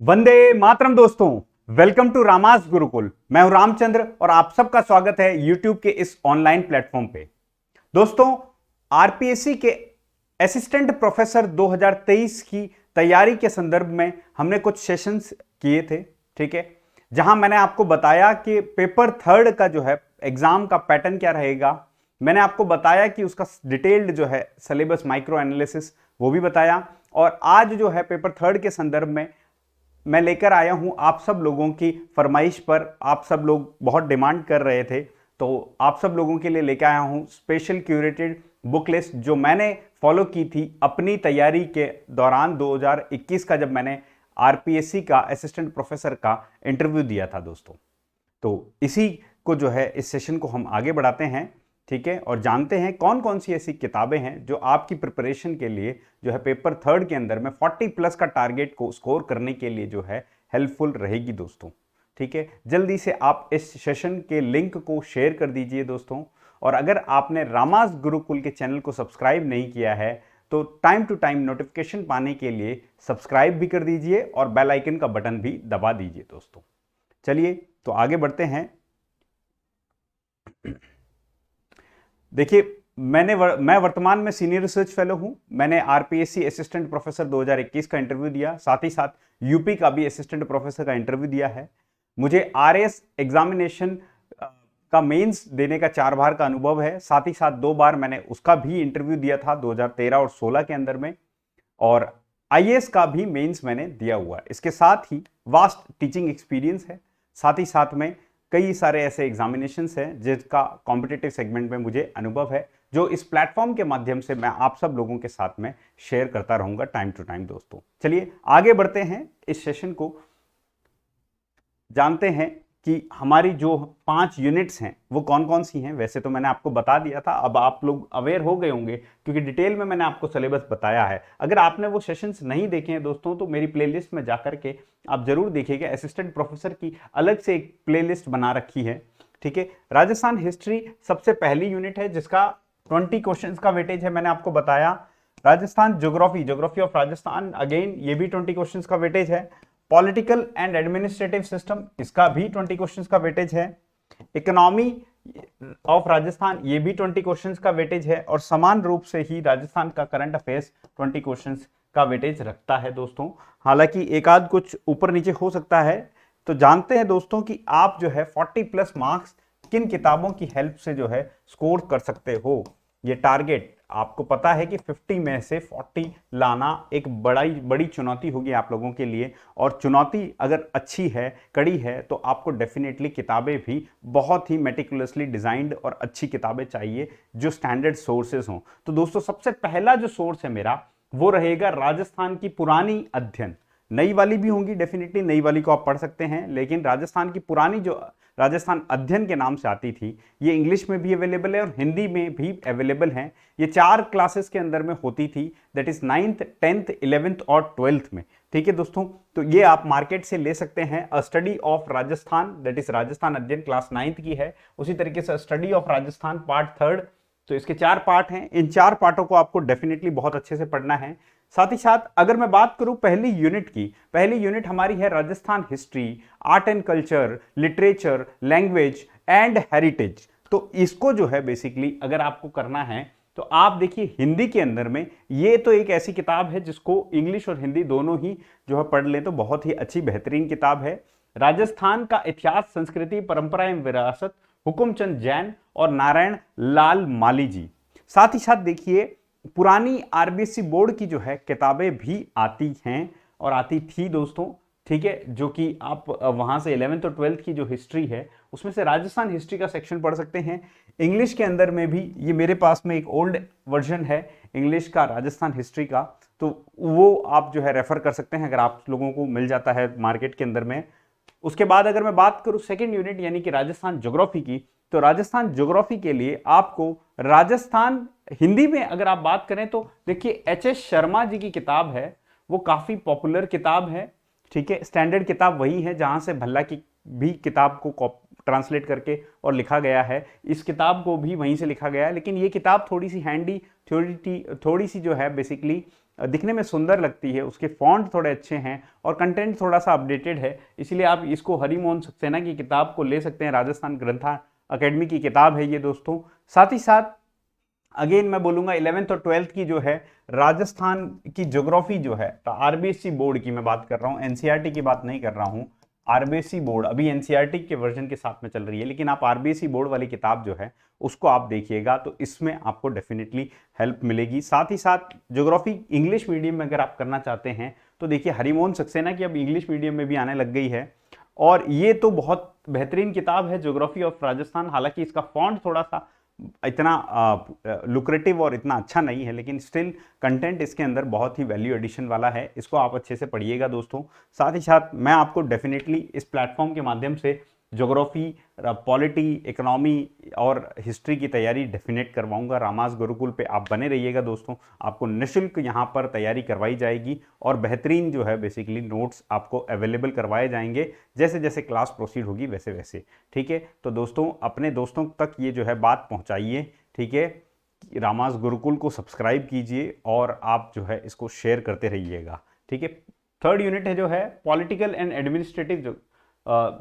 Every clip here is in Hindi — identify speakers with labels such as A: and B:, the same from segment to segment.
A: वंदे मातरम दोस्तों। Welcome to रामास Gurukul. मैं हूं रामचंद्र और आप सबका स्वागत है यूट्यूब के इस ऑनलाइन प्लेटफॉर्म पे। दोस्तों, आरपीएससी के असिस्टेंट प्रोफेसर 2023 की तैयारी के संदर्भ में हमने कुछ सेशंस किए थे, ठीक है, जहां मैंने आपको बताया कि पेपर थर्ड का जो है एग्जाम का पैटर्न क्या रहेगा। मैंने आपको बताया कि उसका डिटेल्ड जो है सिलेबस माइक्रो एनालिसिस वो भी बताया। और आज जो है पेपर थर्ड के संदर्भ में मैं लेकर आया हूं आप सब लोगों की फरमाइश पर। आप सब लोग बहुत डिमांड कर रहे थे, तो आप सब लोगों के लिए लेकर आया हूं स्पेशल क्यूरेटेड बुक लिस्ट जो मैंने फॉलो की थी अपनी तैयारी के दौरान 2021 का, जब मैंने आरपीएससी का असिस्टेंट प्रोफेसर का इंटरव्यू दिया था दोस्तों। तो इसी को जो है इस सेशन को हम आगे बढ़ाते हैं, ठीक है, और जानते हैं कौन कौन सी ऐसी किताबें हैं जो आपकी प्रिपरेशन के लिए जो है पेपर थर्ड के अंदर में 40 प्लस का टारगेट को स्कोर करने के लिए जो है हेल्पफुल रहेगी दोस्तों। ठीक है, जल्दी से आप इस सेशन के लिंक को शेयर कर दीजिए दोस्तों। और अगर आपने रामास गुरुकुल के चैनल को सब्सक्राइब नहीं किया है तो टाइम टू टाइम नोटिफिकेशन पाने के लिए सब्सक्राइब भी कर दीजिए और बेल आइकन का बटन भी दबा दीजिए दोस्तों। चलिए तो आगे बढ़ते हैं। देखिए, मैं वर्तमान में सीनियर रिसर्च फेलो हूं। मैंने आरपीएससी असिस्टेंट प्रोफेसर 2021 का इंटरव्यू दिया, साथ ही साथ यूपी का भी असिस्टेंट प्रोफेसर का इंटरव्यू दिया है। मुझे आरएस एग्जामिनेशन का मेंस देने का 4 बार का अनुभव है, साथ ही साथ 2 बार मैंने उसका भी इंटरव्यू दिया था 2013 और 16 के अंदर में। और आईएएस का भी मेंस मैंने दिया हुआ है। इसके साथ ही वास्ट टीचिंग एक्सपीरियंस है, साथ ही साथ में कई सारे ऐसे एग्जामिनेशंस हैं जिसका कॉम्पिटिटिव सेगमेंट में मुझे अनुभव है, जो इस प्लेटफॉर्म के माध्यम से मैं आप सब लोगों के साथ में शेयर करता रहूंगा टाइम टू टाइम दोस्तों। चलिए आगे बढ़ते हैं, इस सेशन को जानते हैं कि हमारी जो 5 यूनिट्स हैं वो कौन कौन सी हैं। वैसे तो मैंने आपको बता दिया था, अब आप लोग अवेयर हो गए होंगे क्योंकि डिटेल में मैंने आपको सिलेबस बताया है। अगर आपने वो सेशंस नहीं देखे हैं दोस्तों तो मेरी प्लेलिस्ट में जाकर के आप जरूर देखिएगा। असिस्टेंट प्रोफेसर की अलग से एक प्लेलिस्ट बना रखी है, ठीक है। राजस्थान हिस्ट्री सबसे पहली यूनिट है जिसका 20 क्वेश्चन का वेटेज है, मैंने आपको बताया। Rajasthan geography of Rajasthan, again ये भी 20 क्वेश्चन का वेटेज है। पॉलिटिकल एंड एडमिनिस्ट्रेटिव सिस्टम, इसका भी 20 क्वेश्चंस का वेटेज है। इकोनॉमी ऑफ राजस्थान, ये भी 20 क्वेश्चंस का वेटेज है। और समान रूप से ही राजस्थान का करंट अफेयर्स 20 क्वेश्चंस का वेटेज रखता है दोस्तों। हालांकि एक आध कुछ ऊपर नीचे हो सकता है। तो जानते हैं दोस्तों कि आप जो है 40 प्लस मार्क्स किन किताबों की हेल्प से जो है स्कोर कर सकते हो। ये टारगेट आपको पता है कि 50 में से 40 लाना एक बड़ी चुनौती होगी आप लोगों के लिए। और चुनौती अगर अच्छी है, कड़ी है, तो आपको डेफिनेटली किताबें भी बहुत ही मेटिकुलसली डिजाइंड और अच्छी किताबें चाहिए जो स्टैंडर्ड सोर्सेस हों। तो दोस्तों सबसे पहला जो सोर्स है मेरा वो रहेगा राजस्थान की पुरानी अध्ययन। नई वाली भी होंगी, डेफिनेटली नई वाली को आप पढ़ सकते हैं, लेकिन राजस्थान की पुरानी जो राजस्थान अध्ययन के नाम से आती थी, ये इंग्लिश में भी अवेलेबल है और हिंदी में भी अवेलेबल है। ये 4 क्लासेस के अंदर में होती थी, that is 9th 10th 11th और 12th में, ठीक है दोस्तों। तो ये आप मार्केट से ले सकते हैं। अ study of Rajasthan, that is Rajasthan अध्ययन, क्लास 9th की है। उसी तरीके से study of Rajasthan part 3rd, तो इसके 4 पार्ट हैं। इन 4 पार्टों को आपको डेफिनेटली बहुत अच्छे से पढ़ना है। साथ ही साथ अगर मैं बात करूं पहली यूनिट की, पहली यूनिट हमारी है Rajasthan history, art and culture, literature, language and heritage. तो इसको जो है बेसिकली अगर आपको करना है तो आप देखिए हिंदी के अंदर में ये तो एक ऐसी किताब है जिसको इंग्लिश और हिंदी दोनों ही जो है पढ़ लें तो बहुत ही अच्छी बेहतरीन किताब है। राजस्थान का इतिहास, संस्कृति, परंपरा एवं विरासत, हुकुमचंद जैन और नारायण लाल माली जी। साथ ही साथ देखिए पुरानी आरबीएससी बोर्ड की जो है किताबें भी आती हैं और आती थी दोस्तों, ठीक है, जो कि आप वहां से 11th और 12th की जो हिस्ट्री है उसमें से राजस्थान हिस्ट्री का सेक्शन पढ़ सकते हैं। इंग्लिश के अंदर में भी ये मेरे पास में एक ओल्ड वर्जन है इंग्लिश का राजस्थान हिस्ट्री का, तो वो आप जो है रेफर कर सकते हैं अगर आप लोगों को मिल जाता है मार्केट के अंदर में। उसके बाद अगर मैं बात करूं सेकेंड यूनिट यानी कि राजस्थान ज्योग्राफी की, तो राजस्थान ज्योग्राफी के लिए आपको राजस्थान हिंदी में अगर आप बात करें तो देखिए एच.एस. शर्मा जी की किताब है, वो काफी पॉपुलर किताब है, ठीक है। स्टैंडर्ड किताब वही है जहां से भल्ला की भी किताब को ट्रांसलेट करके और लिखा गया है, इस किताब को भी वहीं से लिखा गया है। लेकिन ये किताब थोड़ी सी हैंडी, थोड़ी सी जो है बेसिकली दिखने में सुंदर लगती है, उसके फॉन्ट थोड़े अच्छे हैं और कंटेंट थोड़ा सा अपडेटेड है, इसलिए आप इसको हरिमोहन सक्सेना की किताब को ले सकते हैं। राजस्थान ग्रंथा अकेडमी की किताब है ये दोस्तों। साथ ही साथ अगेन मैं बोलूंगा 11th और 12th की जो है राजस्थान की ज्योग्राफी जो है, तो आरबीएससी बोर्ड की मैं बात कर रहा हूँ, एनसीईआरटी की बात नहीं कर रहा हूँ। आरबीएससी बोर्ड अभी एनसीईआरटी के वर्जन के साथ में चल रही है, लेकिन आप आरबीएससी बोर्ड वाली किताब जो है उसको आप देखिएगा तो इसमें आपको डेफिनेटली हेल्प मिलेगी। साथ ही साथ ज्योग्राफी इंग्लिश मीडियम में अगर आप करना चाहते हैं तो देखिए हरिमोहन सक्सेना की अब इंग्लिश मीडियम में भी आने लग गई है और ये तो बहुत बेहतरीन किताब है ज्योग्राफी ऑफ राजस्थान। हालांकि इसका फॉन्ट थोड़ा सा इतना लुक्रेटिव और इतना अच्छा नहीं है, लेकिन स्टिल कंटेंट इसके अंदर बहुत ही वैल्यू एडिशन वाला है, इसको आप अच्छे से पढ़िएगा दोस्तों। साथ ही साथ मैं आपको डेफिनेटली इस प्लेटफॉर्म के माध्यम से ज्योग्राफी, पॉलिटी, इकोनॉमी और हिस्ट्री की तैयारी डेफिनेट करवाऊंगा। रामास गुरुकुल पे आप बने रहिएगा दोस्तों, आपको निःशुल्क यहाँ पर तैयारी करवाई जाएगी और बेहतरीन जो है बेसिकली नोट्स आपको अवेलेबल करवाए जाएंगे जैसे जैसे क्लास प्रोसीड होगी वैसे वैसे। ठीक है, तो दोस्तों अपने दोस्तों तक ये जो है बात पहुँचाइए। ठीक है, रामास गुरुकुल को सब्सक्राइब कीजिए और आप जो है इसको शेयर करते रहिएगा। ठीक है, थर्ड यूनिट है जो है political and administrative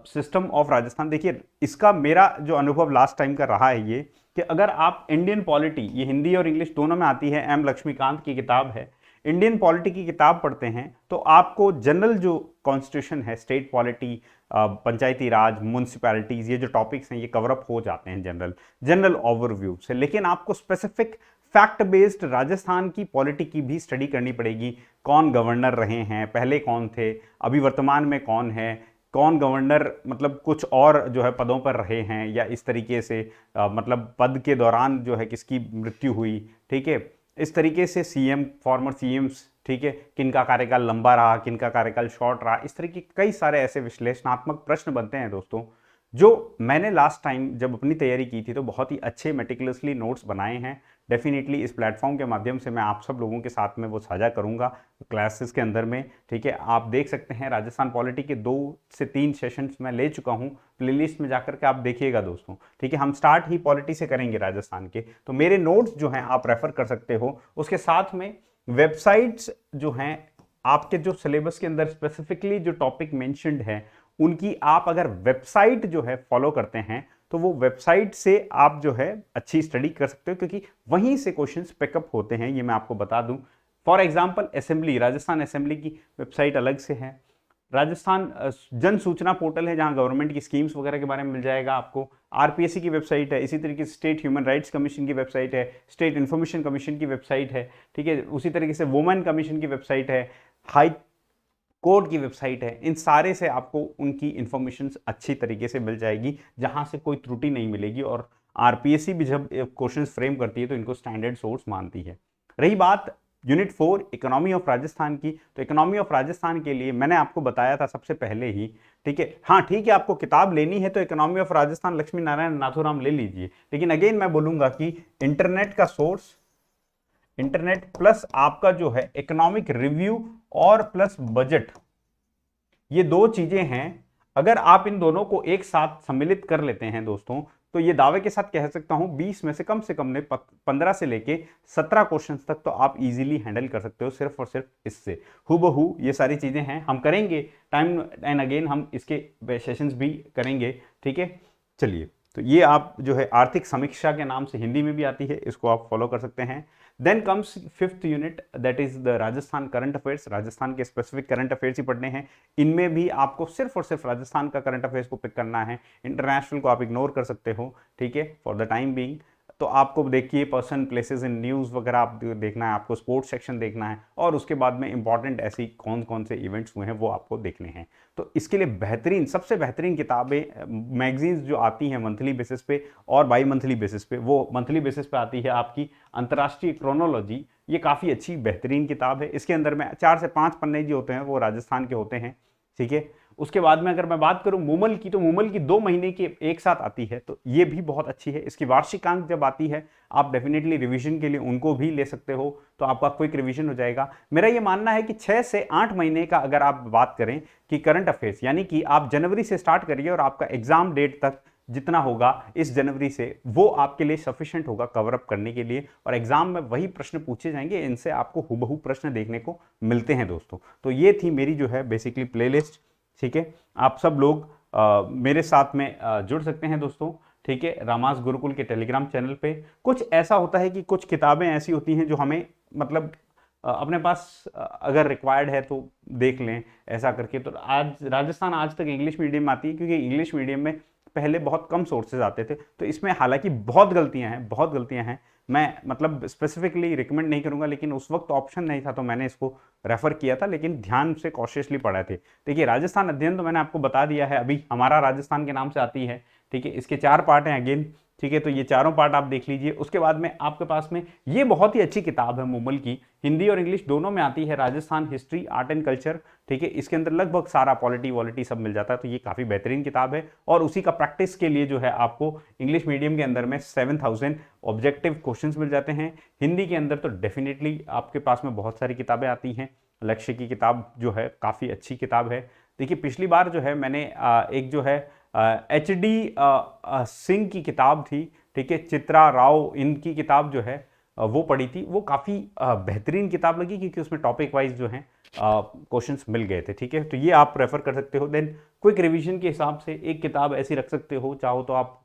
A: system of Rajasthan. देखिए इसका मेरा जो अनुभव लास्ट टाइम का रहा है ये कि अगर आप इंडियन पॉलिटी, ये हिंदी और इंग्लिश दोनों में आती है, एम लक्ष्मीकांत की किताब है, इंडियन पॉलिटी की किताब पढ़ते हैं तो आपको जनरल जो कॉन्स्टिट्यूशन है, स्टेट पॉलिटी, पंचायती राज, म्यूनसिपैलिटीज, ये जो टॉपिक्स हैं ये कवरअप हो जाते हैं जनरल ओवरव्यू से। लेकिन आपको स्पेसिफिक फैक्ट बेस्ड राजस्थान की पॉलिटी की भी स्टडी करनी पड़ेगी। कौन गवर्नर रहे हैं, पहले कौन थे, अभी वर्तमान में कौन है, कौन गवर्नर मतलब कुछ और जो है पदों पर रहे हैं या इस तरीके से मतलब पद के दौरान जो है किसकी मृत्यु हुई। ठीक है, इस तरीके से सीएम, फॉर्मर सीएम्स, ठीक है, किनका कार्यकाल लंबा रहा, किनका कार्यकाल शॉर्ट रहा, इस तरह के कई सारे ऐसे विश्लेषणात्मक प्रश्न बनते हैं दोस्तों, जो मैंने लास्ट टाइम जब अपनी तैयारी की थी तो बहुत ही अच्छे मेटिकुलसली नोट्स बनाए हैं। डेफिनेटली इस प्लेटफॉर्म के माध्यम से मैं आप सब लोगों के साथ में वो साझा करूंगा क्लासेस के अंदर में। ठीक है, आप देख सकते हैं राजस्थान पॉलिटी के 2 से 3 सेशंस मैं ले चुका हूं, प्लेलिस्ट में जाकर के आप देखिएगा दोस्तों। ठीक है, हम स्टार्ट ही पॉलिटी से करेंगे राजस्थान के, तो मेरे नोट्स जो हैं आप रेफर कर सकते हो। उसके साथ में वेबसाइट्स जो हैं आपके जो सिलेबस के अंदर स्पेसिफिकली जो टॉपिक मेंशन्ड है उनकी आप अगर वेबसाइट जो है फॉलो करते हैं तो वो वेबसाइट से आप जो है अच्छी स्टडी कर सकते हो, क्योंकि वहीं से क्वेश्चंस पिकअप होते हैं, ये मैं आपको बता दूं। For example assembly, Rajasthan assembly की वेबसाइट अलग से है, राजस्थान जन सूचना पोर्टल है जहां गवर्नमेंट की स्कीम्स वगैरह के बारे में मिल जाएगा आपको, आरपीएससी की वेबसाइट है, इसी तरीके से स्टेट ह्यूमन राइट्स कमीशन की वेबसाइट है, स्टेट इन्फॉर्मेशन कमीशन की वेबसाइट है। ठीक है, उसी तरीके से वुमेन कमीशन की वेबसाइट है, हाई कोर्ट की वेबसाइट है। इन सारे से आपको उनकी इंफॉर्मेशन अच्छी तरीके से मिल जाएगी जहां से कोई त्रुटि नहीं मिलेगी, और आरपीएससी भी जब क्वेश्चंस फ्रेम करती है तो इनको स्टैंडर्ड सोर्स मानती है। रही बात यूनिट 4 इकोनॉमी ऑफ राजस्थान की, तो इकोनॉमी ऑफ राजस्थान के लिए मैंने आपको बताया था सबसे पहले ही। ठीक है, हाँ ठीक है, आपको किताब लेनी है तो इकोनॉमी ऑफ राजस्थान लक्ष्मी नारायण नाथुराम ले लीजिए, लेकिन अगेन मैं बोलूंगा कि इंटरनेट का सोर्स, इंटरनेट प्लस आपका जो है इकोनॉमिक रिव्यू और प्लस बजट, ये 2 चीजें हैं। अगर आप इन दोनों को एक साथ सम्मिलित कर लेते हैं दोस्तों तो ये दावे के साथ कह सकता हूं 20 में से कम ने 15 से लेके 17 क्वेश्चंस तक तो आप इजीली हैंडल कर सकते हो सिर्फ और सिर्फ इससे। हुबहू ये सारी चीजें हैं, हम करेंगे टाइम एंड अगेन, हम इसके सेशंस भी करेंगे। ठीक है, चलिए, तो ये आप जो है आर्थिक समीक्षा के नाम से हिंदी में भी आती है, इसको आप फॉलो कर सकते हैं। Then comes 5th unit, that is the Rajasthan current affairs. Rajasthan के स्पेसिफिक करंट अफेयर्स ही पढ़ने हैं, इनमें भी आपको सिर्फ और सिर्फ राजस्थान का करंट अफेयर्स को पिक करना है, इंटरनेशनल को आप इग्नोर कर सकते हो। ठीक है, फॉर द टाइम बीइंग। तो आपको देखिए पर्सन, प्लेसेस इन न्यूज़ वगैरह आप देखना है, आपको स्पोर्ट्स सेक्शन देखना है, और उसके बाद में इंपॉर्टेंट ऐसी कौन कौन से इवेंट्स हुए हैं वो आपको देखने हैं। तो इसके लिए बेहतरीन, सबसे बेहतरीन किताबें, मैगजीन्स जो आती हैं मंथली बेसिस पे और बाई मंथली बेसिस पे, वो मंथली बेसिस पे आती है आपकी अंतर्राष्ट्रीय क्रोनोलॉजी, ये काफ़ी अच्छी बेहतरीन किताब है। इसके अंदर में 4 से 5 पन्ने जो होते हैं वो राजस्थान के होते हैं। ठीक है, उसके बाद में अगर मैं बात करूं मूमल की, तो मूमल की 2 महीने की एक साथ आती है, तो ये भी बहुत अच्छी है। इसकी वार्षिकांक जब आती है आप डेफिनेटली रिवीजन के लिए उनको भी ले सकते हो, तो आपका क्विक रिवीजन हो जाएगा। मेरा ये मानना है कि 6 से 8 महीने का अगर आप बात करें कि करंट अफेयर्स, यानी कि आप जनवरी से स्टार्ट करिए और आपका एग्जाम डेट तक जितना होगा इस जनवरी से वो आपके लिए सफिशिएंट होगा कवर अप करने के लिए, और एग्जाम में वही प्रश्न पूछे जाएंगे, इनसे आपको हुबहू प्रश्न देखने को मिलते हैं दोस्तों। तो ये थी मेरी जो है बेसिकली प्लेलिस्ट, ठीक है। आप सब लोग मेरे साथ में जुड़ सकते हैं दोस्तों, ठीक है, रामास गुरुकुल के टेलीग्राम चैनल पे। कुछ ऐसा होता है कि कुछ किताबें ऐसी होती हैं जो हमें मतलब अपने पास अगर रिक्वायर्ड है तो देख लें ऐसा करके। तो आज राजस्थान आज तक इंग्लिश मीडियम आती है, क्योंकि इंग्लिश मीडियम में पहले बहुत कम सोर्सेज आते थे, तो इसमें हालांकि बहुत गलतियां हैं। मैं मतलब स्पेसिफिकली रिकमेंड नहीं करूंगा, लेकिन उस वक्त ऑप्शन नहीं था तो मैंने इसको रेफर किया था, लेकिन ध्यान से कॉशियसली पढ़े थे। देखिए राजस्थान अध्ययन तो मैंने आपको बता दिया है, अभी हमारा राजस्थान के नाम से आती है, ठीक है। इसके 4 पार्ट हैं अगेन, ठीक है। तो ये चारों पार्ट आप देख लीजिए। उसके बाद में आपके पास में ये बहुत ही अच्छी किताब है मुमल की, हिंदी और इंग्लिश दोनों में आती है, Rajasthan history art and culture, ठीक है। इसके अंदर लगभग सारा पॉलिटी वॉलिटी सब मिल जाता है, तो ये काफ़ी बेहतरीन किताब है। और उसी का प्रैक्टिस के लिए जो है आपको इंग्लिश मीडियम के अंदर में 7000 ऑब्जेक्टिव क्वेश्चंस मिल जाते हैं। हिंदी के अंदर तो डेफिनेटली आपके पास में बहुत सारी किताबें आती हैं। लक्ष्य की किताब जो है काफ़ी अच्छी किताब है। देखिए पिछली बार जो है मैंने एक जो है HD सिंह की किताब थी, ठीक है, चित्रा राव, इनकी किताब जो है वो पढ़ी थी। वो काफ़ी बेहतरीन किताब लगी, क्योंकि उसमें टॉपिक वाइज जो है क्वेश्चंस मिल गए थे, ठीक है। तो ये आप रेफर कर सकते हो। देन क्विक रिवीजन के हिसाब से एक किताब ऐसी रख सकते हो, चाहो तो आप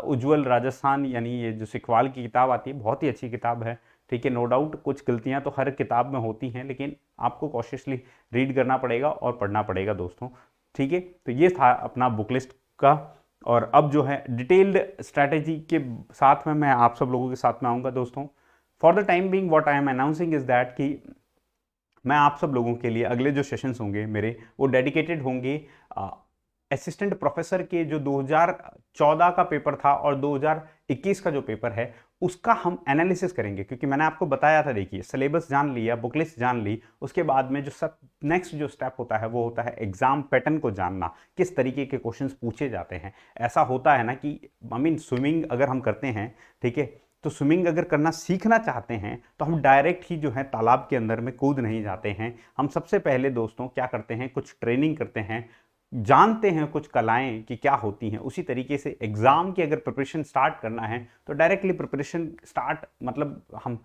A: उज्ज्वल राजस्थान, यानी ये जो सिखवाल की किताब आती है, बहुत ही अच्छी किताब है, ठीक है। नो डाउट कुछ गलतियां तो हर किताब में होती हैं, लेकिन आपको कॉशियसली रीड करना पड़ेगा और पढ़ना पड़ेगा दोस्तों, ठीक है। तो ये था अपना बुक लिस्ट का। और अब जो है डिटेल्ड स्ट्रैटेजी के साथ में मैं आप सब लोगों के साथ में आऊँगा दोस्तों। For the time being what I am announcing is that कि मैं आप सब लोगों के लिए अगले जो सेशंस होंगे मेरे, वो डेडिकेटेड होंगे असिस्टेंट प्रोफेसर के जो 2014 का पेपर था और 2021 का जो पेपर है उसका हम एनालिसिस करेंगे। क्योंकि मैंने आपको बताया था, देखिए सिलेबस जान लिया, बुक लिस्ट जान ली, उसके बाद में जो सब नेक्स्ट जो स्टेप होता है वो होता है एग्जाम पैटर्न को जानना, किस तरीके के क्वेश्चंस पूछे जाते हैं। ऐसा होता है ना कि स्विमिंग अगर हम करते हैं, ठीक है, तो स्विमिंग अगर करना सीखना चाहते हैं तो हम डायरेक्ट ही जो है तालाब के अंदर में कूद नहीं जाते हैं। हम सबसे पहले दोस्तों क्या करते हैं, कुछ ट्रेनिंग करते हैं, जानते हैं कुछ कलाएं कि क्या होती हैं। उसी तरीके से एग्जाम की अगर प्रिपरेशन स्टार्ट करना है तो डायरेक्टली प्रिपरेशन स्टार्ट, मतलब हम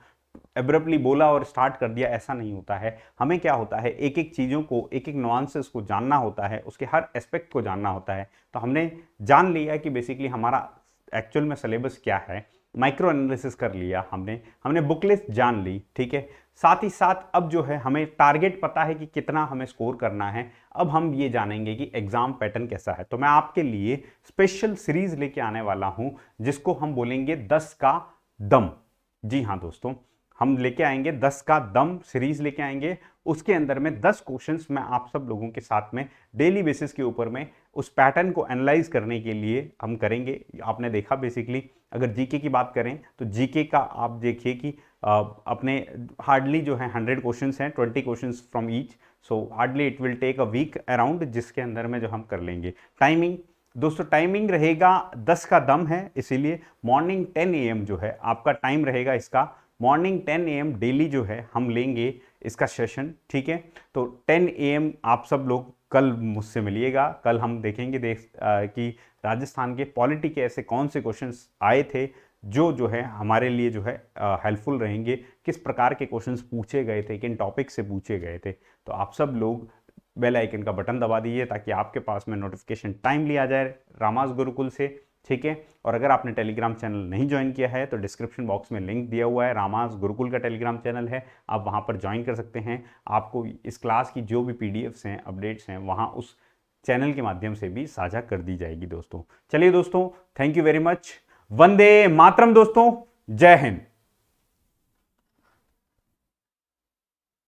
A: एब्रप्टली बोला और स्टार्ट कर दिया, ऐसा नहीं होता है। हमें क्या होता है, एक एक चीज़ों को, एक एक नुआंसेस को जानना होता है, उसके हर एस्पेक्ट को जानना होता है। तो हमने जान लिया कि बेसिकली हमारा एक्चुअल में सिलेबस क्या है, माइक्रो एनालिसिस कर लिया हमने बुक लिस्ट जान ली, ठीक है। साथ ही साथ अब जो है हमें टारगेट पता है कि कितना हमें स्कोर करना है। अब हम ये जानेंगे कि एग्जाम पैटर्न कैसा है। तो मैं आपके लिए स्पेशल सीरीज लेके आने वाला हूं, जिसको हम बोलेंगे 10 का दम। जी हाँ दोस्तों, हम लेके आएंगे 10 का दम सीरीज लेके आएंगे। उसके अंदर में 10 क्वेश्चंस मैं आप सब लोगों के साथ में डेली बेसिस के ऊपर में उस पैटर्न को एनालाइज करने के लिए हम करेंगे। आपने देखा बेसिकली अगर जीके की बात करें तो जीके का आप देखिए कि अपने हार्डली जो है 100 क्वेश्चंस हैं, 20 questions from each, so hardly it will take a week around, जिसके अंदर में जो हम कर लेंगे। टाइमिंग दोस्तों, टाइमिंग रहेगा 10 का दम है, इसीलिए मॉर्निंग 10 AM जो है आपका टाइम रहेगा इसका। मॉर्निंग 10 AM डेली जो है हम लेंगे इसका सेशन, ठीक है। तो 10 AM आप सब लोग कल मुझसे मिलिएगा। कल हम देखेंगे कि राजस्थान के पॉलिटी के ऐसे कौन से क्वेश्चंस आए थे जो है हमारे लिए जो है हेल्पफुल रहेंगे, किस प्रकार के क्वेश्चंस पूछे गए थे, किन टॉपिक से पूछे गए थे। तो आप सब लोग बेल आइकन का बटन दबा दीजिए ताकि आपके पास में नोटिफिकेशन टाइमली आ जाए रामास गुरुकुल से, ठीक है। और अगर आपने टेलीग्राम चैनल नहीं ज्वाइन किया है तो डिस्क्रिप्शन बॉक्स में लिंक दिया हुआ है, रामास गुरुकुल का टेलीग्राम चैनल है, आप वहां पर ज्वाइन कर सकते हैं। आपको इस क्लास की जो भी PDFs हैं, अपडेट्स हैं, वहां उस चैनल के माध्यम से भी साझा कर दी जाएगी दोस्तों। चलिए दोस्तों, thank you very much. Vande Mataram दोस्तों, जय हिंद।